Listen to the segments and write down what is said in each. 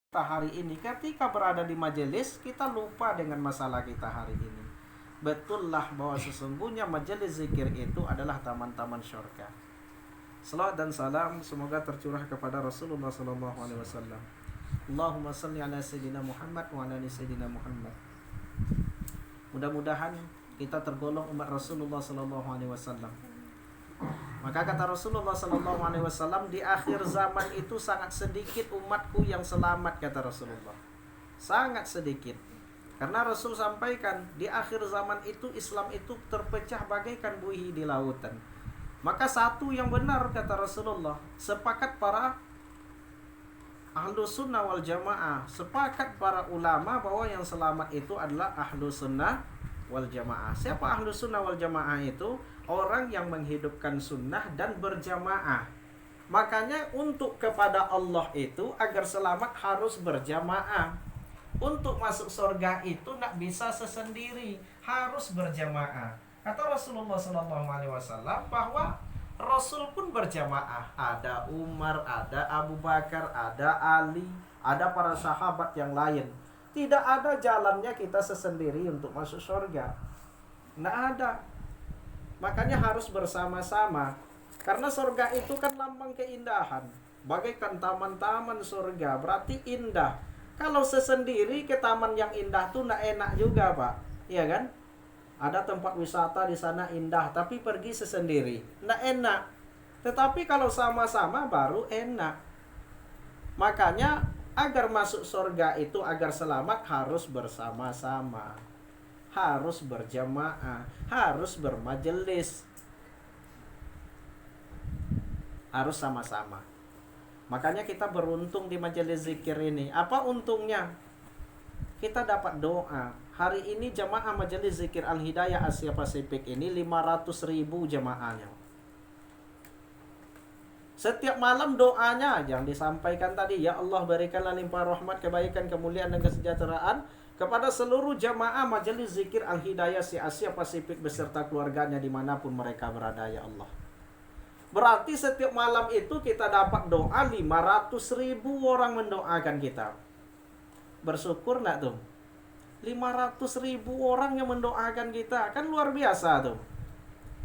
kita hari ini, ketika berada di majelis kita lupa dengan masalah kita hari ini. Betullah bahwa sesungguhnya majelis zikir itu adalah taman-taman syurga. Salawat dan salam semoga tercurah kepada Rasulullah SAW. Allahumma salli ala Sayyidina Muhammad wa ala ali Sayyidina Muhammad. Mudah-mudahan kita tergolong umat Rasulullah SAW. Maka kata Rasulullah SAW, di akhir zaman itu sangat sedikit umatku yang selamat, kata Rasulullah. Sangat sedikit. Karena Rasul sampaikan, di akhir zaman itu Islam itu terpecah bagaikan buih di lautan. Maka satu yang benar, kata Rasulullah, sepakat para ahlu sunnah wal jamaah, sepakat para ulama bahwa yang selamat itu adalah ahlu sunnah wal jamaah. Siapa ahlu sunnah wal jamaah itu? Orang yang menghidupkan sunnah dan berjamaah. Makanya untuk kepada Allah itu agar selamat harus berjamaah. Untuk masuk surga itu tidak bisa sesendiri, harus berjamaah. Kata Rasulullah SAW bahwa Rasul pun berjamaah. Ada Umar, ada Abu Bakar, ada Ali, ada para sahabat yang lain. Tidak ada jalannya kita sesendiri untuk masuk surga. Tidak ada. Makanya harus bersama-sama. Karena surga itu kan lambang keindahan. Bagaikan taman-taman surga, berarti indah. Kalau sesendiri ke taman yang indah tuh tidak enak juga, Pak. Iya kan? Ada tempat wisata di sana indah, tapi pergi sesendiri, tidak enak. Tetapi kalau sama-sama baru enak. Makanya agar masuk surga itu, agar selamat harus bersama-sama. Harus berjamaah, harus bermajelis, harus sama-sama. Makanya kita beruntung di majelis zikir ini. Apa untungnya? Kita dapat doa. Hari ini jamaah majelis zikir Al-Hidayah Asia Pasifik ini 500.000 jamaahnya. Setiap malam doanya yang disampaikan tadi, ya Allah berikanlah limpah rahmat, kebaikan, kemuliaan dan kesejahteraan kepada seluruh jamaah majelis zikir Al-Hidayah Asia Pasifik beserta keluarganya dimanapun mereka berada, ya Allah. Berarti setiap malam itu kita dapat doa 500.000 orang mendoakan kita. Bersyukur enggak tuh? 500.000 orang yang mendoakan kita, kan luar biasa tuh.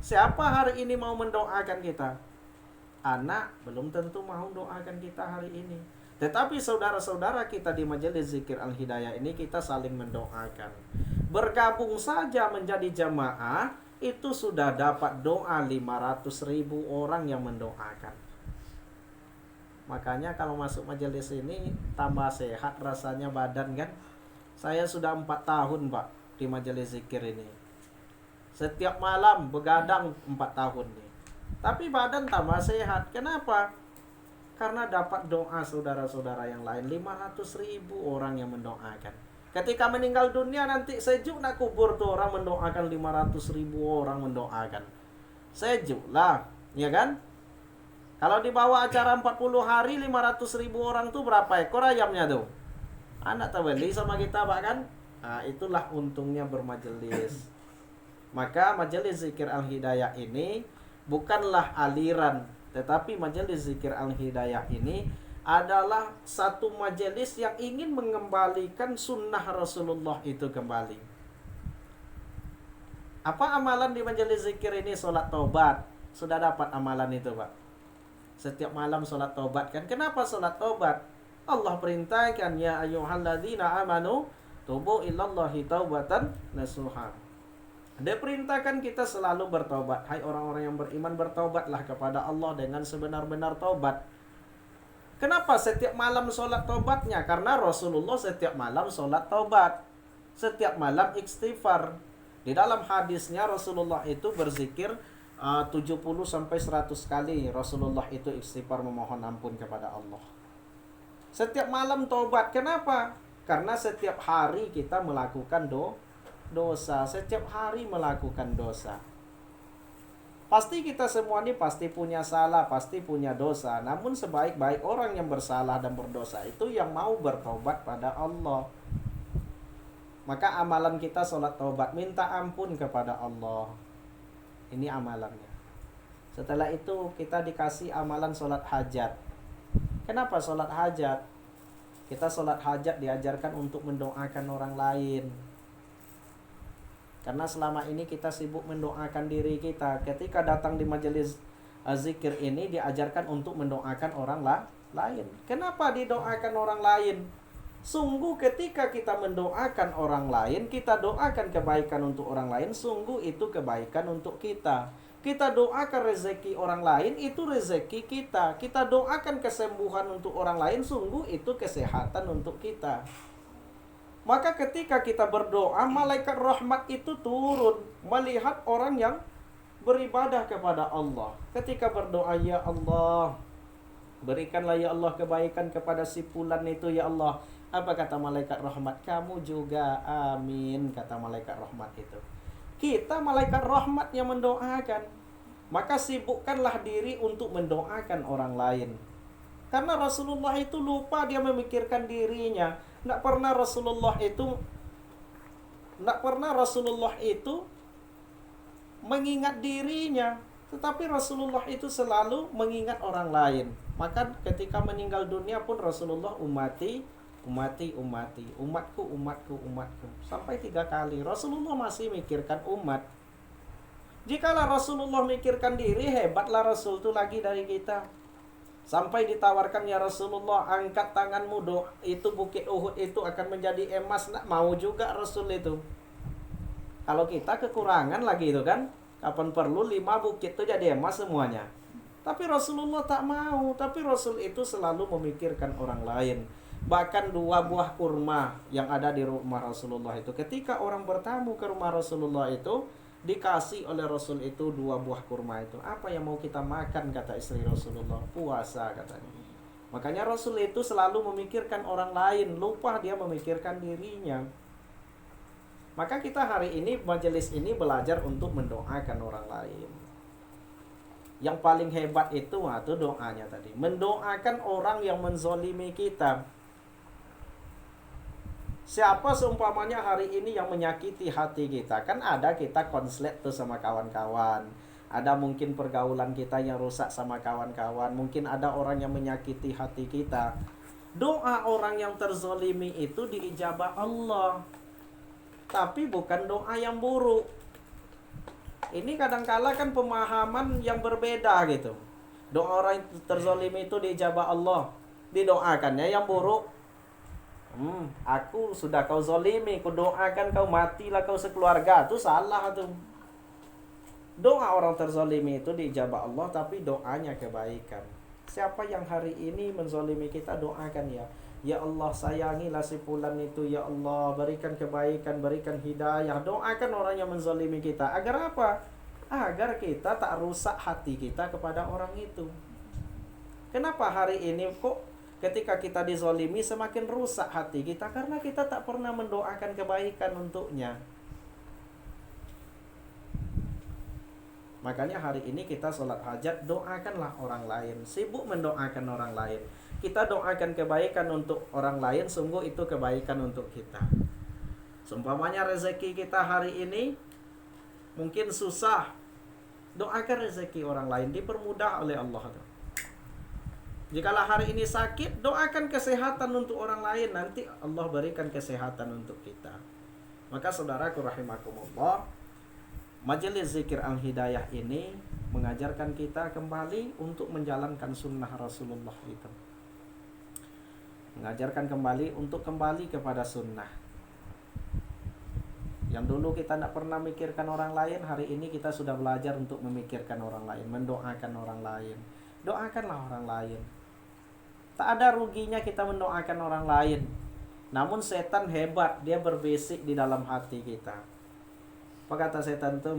Siapa hari ini mau mendoakan kita? Anak belum tentu mau doakan kita hari ini. Tetapi saudara-saudara kita di majelis zikir Al-Hidayah ini kita saling mendoakan. Bergabung saja menjadi jamaah itu sudah dapat doa 500.000 orang yang mendoakan. Makanya kalau masuk majelis ini tambah sehat rasanya badan kan. Saya sudah 4 tahun Pak di majelis zikir ini. Setiap malam begadang 4 tahun nih. Tapi badan tambah sehat. Kenapa? Karena dapat doa saudara-saudara yang lain. 500.000 orang yang mendoakan. Ketika meninggal dunia nanti sejuk nak kubur tuh orang mendoakan, 500.000 orang mendoakan. Sejuk lah, ya kan? Kalau dibawa acara 40 hari 500.000 orang tuh berapa ekor ayamnya tuh? Anak tak beli sama kita Pak kan? Nah, itulah untungnya bermajelis. Maka majelis zikir Al-Hidayah ini bukanlah aliran, tetapi majelis zikir Al-Hidayah ini adalah satu majelis yang ingin mengembalikan sunnah Rasulullah itu kembali. Apa amalan di majelis zikir ini? Sholat taubat. Sudah dapat amalan itu Pak. Setiap malam sholat taubat kan. Kenapa sholat taubat? Allah perintahkan, ya ayyuhalladzina amanu tubu ilallahi taubatan nasuha. Dia perintahkan kita selalu bertaubat. Hai orang-orang yang beriman, bertaubatlah kepada Allah dengan sebenar-benar taubat. Kenapa setiap malam sholat taubatnya? Karena Rasulullah setiap malam sholat taubat, setiap malam istighfar. Di dalam hadisnya Rasulullah itu berzikir 70-100 kali. Rasulullah itu istighfar memohon ampun kepada Allah. Setiap malam taubat. Kenapa? Karena setiap hari kita melakukan dosa. Setiap hari melakukan dosa. Pasti kita semua ini pasti punya salah, pasti punya dosa. Namun sebaik-baik orang yang bersalah dan berdosa itu yang mau bertobat pada Allah. Maka amalan kita sholat taubat, minta ampun kepada Allah. Ini amalannya. Setelah itu kita dikasih amalan sholat hajat. Kenapa sholat hajat? Kita sholat hajat diajarkan untuk mendoakan orang lain. Karena selama ini kita sibuk mendoakan diri kita. Ketika datang di majelis zikir ini diajarkan untuk mendoakan orang lain. Kenapa didoakan orang lain? Sungguh ketika kita mendoakan orang lain, kita doakan kebaikan untuk orang lain, sungguh itu kebaikan untuk kita. Kita doakan rezeki orang lain, itu rezeki kita. Kita doakan kesembuhan untuk orang lain, sungguh itu kesehatan untuk kita. Maka ketika kita berdoa, malaikat rahmat itu turun melihat orang yang beribadah kepada Allah. Ketika berdoa, ya Allah, berikanlah ya Allah kebaikan kepada si fulan itu ya Allah. Apa kata malaikat rahmat? Kamu juga, amin, kata malaikat rahmat itu. Kita malaikat rahmat yang mendoakan. Maka sibukkanlah diri untuk mendoakan orang lain. Karena Rasulullah itu lupa dia memikirkan dirinya. Tidak pernah Rasulullah itu mengingat dirinya. Tetapi Rasulullah itu selalu mengingat orang lain. Maka ketika meninggal dunia pun Rasulullah umatku. Sampai 3 kali Rasulullah masih mikirkan umat. Jikalau Rasulullah mikirkan diri, hebatlah Rasul itu lagi dari kita. Sampai ditawarkan, ya Rasulullah, angkat tanganmu, itu bukit Uhud itu akan menjadi emas. Nah, mau juga Rasul itu. Kalau kita kekurangan lagi itu kan, kapan perlu 5 bukit itu jadi emas semuanya. Tapi Rasulullah tak mau. Tapi Rasul itu selalu memikirkan orang lain. Bahkan 2 buah kurma yang ada di rumah Rasulullah itu, ketika orang bertamu ke rumah Rasulullah itu, dikasih oleh Rasul itu 2 buah kurma itu. Apa yang mau kita makan, kata istri Rasulullah? Puasa, katanya. Makanya Rasul itu selalu memikirkan orang lain, lupa dia memikirkan dirinya. Maka kita hari ini, majelis ini belajar untuk mendoakan orang lain. Yang paling hebat itu doanya tadi, mendoakan orang yang menzolimi kita. Siapa seumpamanya hari ini yang menyakiti hati kita? Kan ada kita konslet tuh sama kawan-kawan. Ada mungkin pergaulan kita yang rusak sama kawan-kawan. Mungkin ada orang yang menyakiti hati kita. Doa orang yang terzolimi itu diijabah Allah. Tapi bukan doa yang buruk. Ini kadangkala kan pemahaman yang berbeda gitu. Doa orang yang terzolimi itu diijabah Allah. Didoakannya yang buruk. Aku sudah kau zolimi, ku doakan kau matilah kau sekeluarga. Itu salah tuh. Doa orang terzolimi itu diijabah Allah, tapi doanya kebaikan. Siapa yang hari ini menzolimi kita, doakan ya. Ya Allah, sayangilah si fulan itu. Ya Allah, berikan kebaikan, berikan hidayah. Doakan orang yang menzolimi kita. Agar apa? Agar kita tak rusak hati kita kepada orang itu. Kenapa hari ini kok ketika kita dizolimi semakin rusak hati kita? Karena kita tak pernah mendoakan kebaikan untuknya. Makanya hari ini kita sholat hajat, doakanlah orang lain. Sibuk mendoakan orang lain. Kita doakan kebaikan untuk orang lain, sungguh itu kebaikan untuk kita. Seumpamanya rezeki kita hari ini mungkin susah, doakan rezeki orang lain, dipermudah oleh Allah. Jikalau hari ini sakit, doakan kesehatan untuk orang lain. Nanti Allah berikan kesehatan untuk kita. Maka saudaraku rahimakumullah, majelis zikir al-hidayah ini mengajarkan kita kembali untuk menjalankan sunnah Rasulullah itu. Mengajarkan kembali untuk kembali kepada sunnah. Yang dulu kita tidak pernah memikirkan orang lain, hari ini kita sudah belajar untuk memikirkan orang lain, mendoakan orang lain. Doakanlah orang lain. Tak ada ruginya kita mendoakan orang lain. Namun setan hebat, dia berbisik di dalam hati kita. Apa kata setan tuh?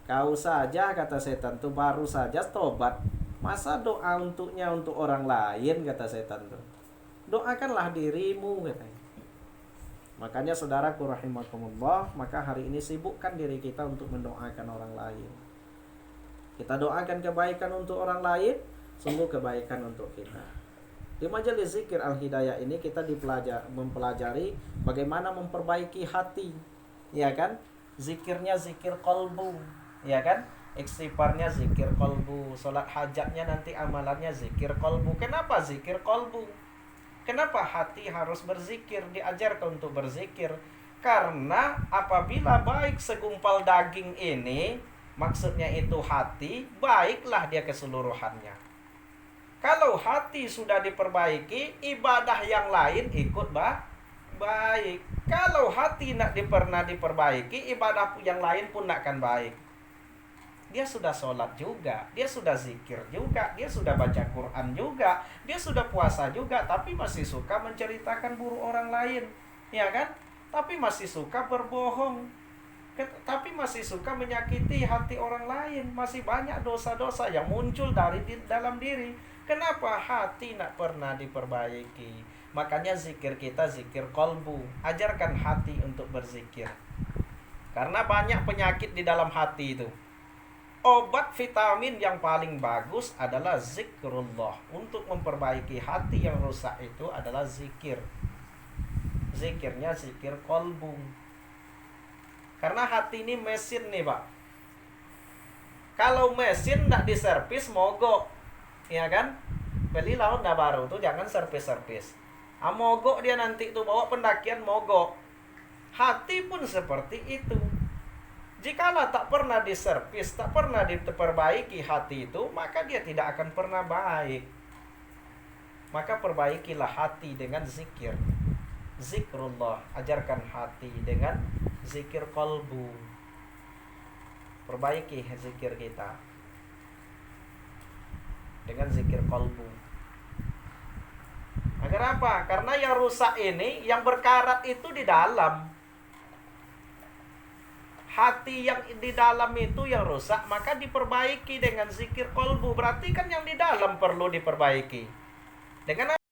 Kau saja, kata setan tuh, baru saja tobat. Masa doa untuknya untuk orang lain, kata setan tuh. Doakanlah dirimu, katanya. Makanya saudaraku rahimakumullah, maka hari ini sibukkan diri kita untuk mendoakan orang lain. Kita doakan kebaikan untuk orang lain, sungguh kebaikan untuk kita. Di majelis zikir al-hidayah ini kita mempelajari bagaimana memperbaiki hati, ya kan? Zikirnya zikir qalbu, ya kan? Istighfarnya zikir qalbu, salat hajatnya nanti amalannya zikir qalbu. Kenapa zikir qalbu? Kenapa hati harus berzikir, diajarkan untuk berzikir? Karena apabila baik segumpal daging ini, maksudnya itu hati, baiklah dia keseluruhannya. Kalau hati sudah diperbaiki, ibadah yang lain ikut baik. Kalau hati nak pernah diperbaiki, ibadah yang lain pun nak akan baik. Dia sudah sholat juga, dia sudah zikir juga, dia sudah baca Quran juga, dia sudah puasa juga, tapi masih suka menceritakan buruk orang lain, ya kan? Tapi masih suka berbohong, tapi masih suka menyakiti hati orang lain. Masih banyak dosa-dosa yang muncul dari dalam diri. Kenapa? Hati nak pernah diperbaiki. Makanya zikir kita zikir kolbu. Ajarkan hati untuk berzikir. Karena banyak penyakit di dalam hati itu. Obat vitamin yang paling bagus adalah zikrullah. Untuk memperbaiki hati yang rusak itu adalah zikir. Zikirnya zikir kolbu. Karena hati ini mesin nih Pak. Kalau mesin tidak diservis mogok, ya kan? Belilah Honda baru tuh jangan servis-servis. Mogok dia nanti tuh bawa pendakian mogok. Hati pun seperti itu. Jikalau tak pernah diservis, tak pernah diperbaiki hati itu, maka dia tidak akan pernah baik. Maka perbaikilah hati dengan zikir. Zikrullah, ajarkan hati dengan zikir kolbu. Perbaiki zikir kita dengan zikir kolbu. Agar apa? Karena yang rusak ini, yang berkarat itu di dalam. Hati yang di dalam itu yang rusak, maka diperbaiki dengan zikir kolbu. Berarti kan yang di dalam perlu diperbaiki. Dengan